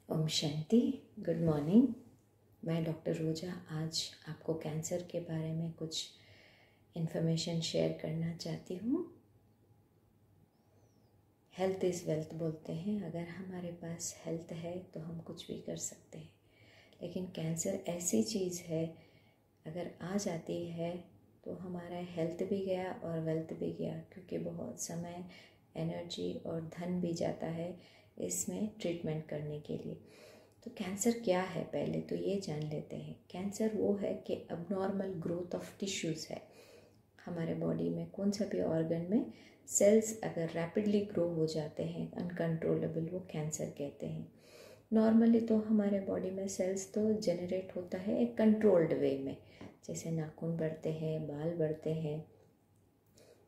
ओम Shanti. Good morning. मैं doctor Roza आज आपको कैंसर के बारे में कुछ इन्फॉर्मेशन शेयर करना चाहती हूँ। हेल्थ इज़ वेल्थ बोलते हैं। अगर हमारे पास हेल्थ है तो हम कुछ भी कर सकते हैं, लेकिन कैंसर ऐसी चीज़ है, अगर आ जाती है तो हमारा हेल्थ भी गया और वेल्थ भी गया, क्योंकि बहुत समय, एनर्जी और धन भी जाता है इसमें ट्रीटमेंट करने के लिए। तो कैंसर क्या है, पहले तो ये जान लेते हैं। कैंसर वो है कि अबनॉर्मल ग्रोथ ऑफ टिश्यूज़ है। हमारे बॉडी में कौन सा भी ऑर्गन में सेल्स अगर रैपिडली ग्रो हो जाते हैं अनकंट्रोलेबल, वो कैंसर कहते हैं। नॉर्मली तो हमारे बॉडी में सेल्स तो जनरेट होता है एक कंट्रोल्ड वे में, जैसे नाखून बढ़ते हैं, बाल बढ़ते हैं,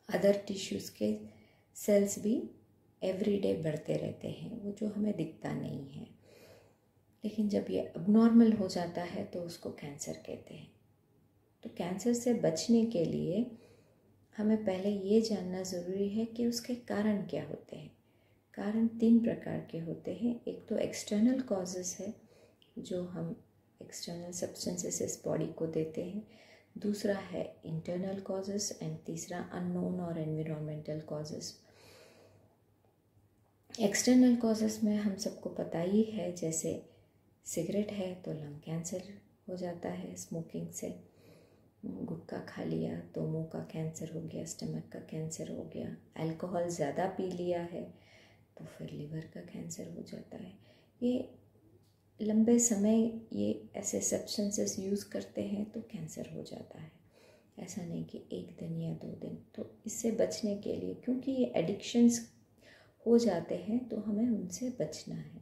अदर टिश्यूज़ के सेल्स भी एवरीडे बढ़ते रहते हैं, वो जो हमें दिखता नहीं है। लेकिन जब ये अबनॉर्मल हो जाता है तो उसको कैंसर कहते हैं। तो कैंसर से बचने के लिए हमें पहले ये जानना ज़रूरी है कि उसके कारण क्या होते हैं। कारण 3 प्रकार के होते हैं। एक तो एक्सटर्नल कॉजेज़ है, जो हम एक्सटर्नल सब्सटेंसेस इस बॉडी को देते हैं। दूसरा है इंटरनल कॉजेज़ एंड तीसरा अननोन और एनवायरमेंटल कॉजेज़। एक्सटर्नल कॉजेज़ में हम सबको पता ही है, जैसे सिगरेट है तो लंग कैंसर हो जाता है स्मोकिंग से, गुटखा खा लिया तो मुंह का कैंसर हो गया, स्टमक का कैंसर हो गया, अल्कोहल ज़्यादा पी लिया है तो फिर लिवर का कैंसर हो जाता है। ये लंबे समय ये ऐसे सब्सटेंसेस यूज़ करते हैं तो कैंसर हो जाता है, ऐसा नहीं कि एक दिन या 2 दिन। तो इससे बचने के लिए, क्योंकि ये एडिक्शंस हो जाते हैं, तो हमें उनसे बचना है।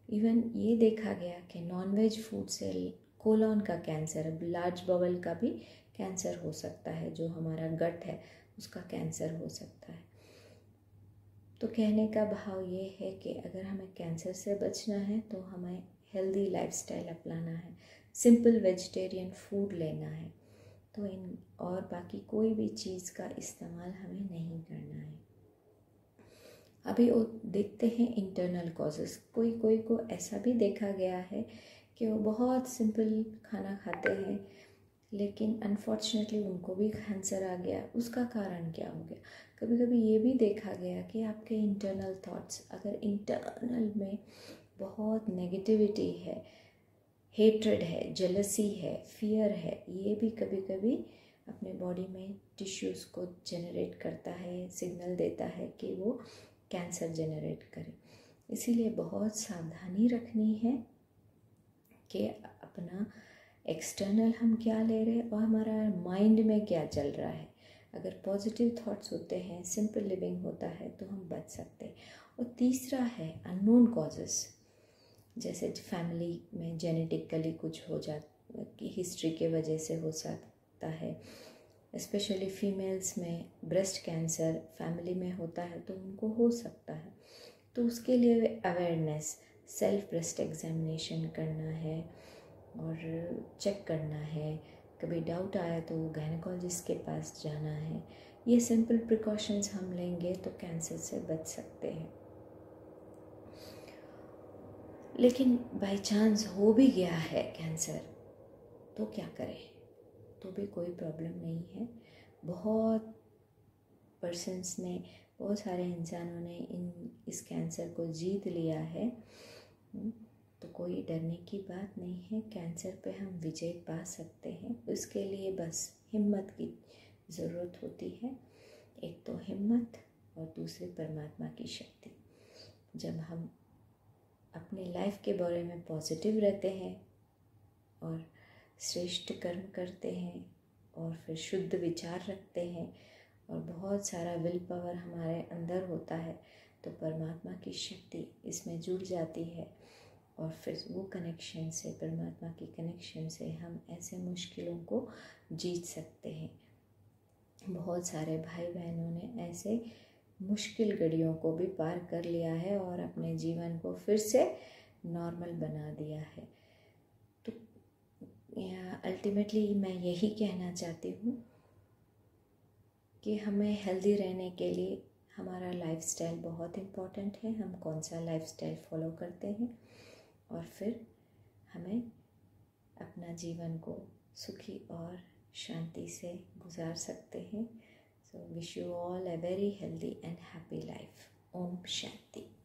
इवन ये देखा गया कि नॉनवेज फूड से कोलन का कैंसर, लार्ज बवल का भी कैंसर हो सकता है, जो हमारा गट है उसका कैंसर हो सकता है। तो कहने का भाव ये है कि अगर हमें कैंसर से बचना है तो हमें हेल्दी लाइफस्टाइल अपनाना है, सिंपल वेजिटेरियन फूड लेना है, तो इन और बाकी कोई भी चीज़ का इस्तेमाल हमें नहीं करना है। अभी वो देखते हैं इंटरनल कॉजेज़। कोई को ऐसा भी देखा गया है कि वो बहुत सिंपल खाना खाते हैं, लेकिन अनफॉर्चुनेटली उनको भी कैंसर आ गया। उसका कारण क्या हो गया? कभी कभी ये भी देखा गया कि आपके इंटरनल थॉट्स, अगर इंटरनल में बहुत नेगेटिविटी है, हेट्रेड है, जेलसी है, फियर है, ये भी कभी कभी अपने बॉडी में टिश्यूज़ को जनरेट करता है, सिग्नल देता है कि वो कैंसर जनरेट करे। इसीलिए बहुत सावधानी रखनी है कि अपना एक्सटर्नल हम क्या ले रहे हैं और हमारा माइंड में क्या चल रहा है। अगर पॉजिटिव थॉट्स होते हैं, सिंपल लिविंग होता है, तो हम बच सकते हैं। और तीसरा है अननोन कॉजेज़, जैसे फैमिली में जेनेटिकली कुछ हो जाता, हिस्ट्री के वजह से हो सकता है। स्पेशली फीमेल्स में ब्रेस्ट कैंसर फैमिली में होता है तो उनको हो सकता है। तो उसके लिए अवेयरनेस, सेल्फ ब्रेस्ट एग्जामिनेशन करना है और चेक करना है। कभी डाउट आया तो गायनेकोलॉजिस्ट के पास जाना है। ये सिंपल प्रिकॉशंस हम लेंगे तो कैंसर से बच सकते हैं। लेकिन बाय चांस हो भी गया है कैंसर, तो क्या करें? तो भी कोई प्रॉब्लम नहीं है। बहुत पर्सन्स ने, बहुत सारे इंसानों ने इस कैंसर को जीत लिया है, तो कोई डरने की बात नहीं है। कैंसर पे हम विजय पा सकते हैं। उसके लिए बस हिम्मत की ज़रूरत होती है। एक तो हिम्मत और दूसरी परमात्मा की शक्ति। जब हम अपने लाइफ के बारे में पॉजिटिव रहते हैं और श्रेष्ठ कर्म करते हैं और फिर शुद्ध विचार रखते हैं और बहुत सारा विल पावर हमारे अंदर होता है, तो परमात्मा की शक्ति इसमें जुड़ जाती है और फिर वो कनेक्शन से, परमात्मा की कनेक्शन से हम ऐसे मुश्किलों को जीत सकते हैं। बहुत सारे भाई बहनों ने ऐसे मुश्किल घड़ियों को भी पार कर लिया है और अपने जीवन को फिर से नॉर्मल बना दिया है। तो अल्टीमेटली मैं यही कहना चाहती हूँ कि हमें हेल्दी रहने के लिए हमारा लाइफस्टाइल बहुत इम्पॉर्टेंट है। हम कौन सा लाइफस्टाइल फॉलो करते हैं, और फिर हमें अपना जीवन को सुखी और शांति से गुजार सकते हैं। So wish you all a very healthy and happy life. ओम शांति।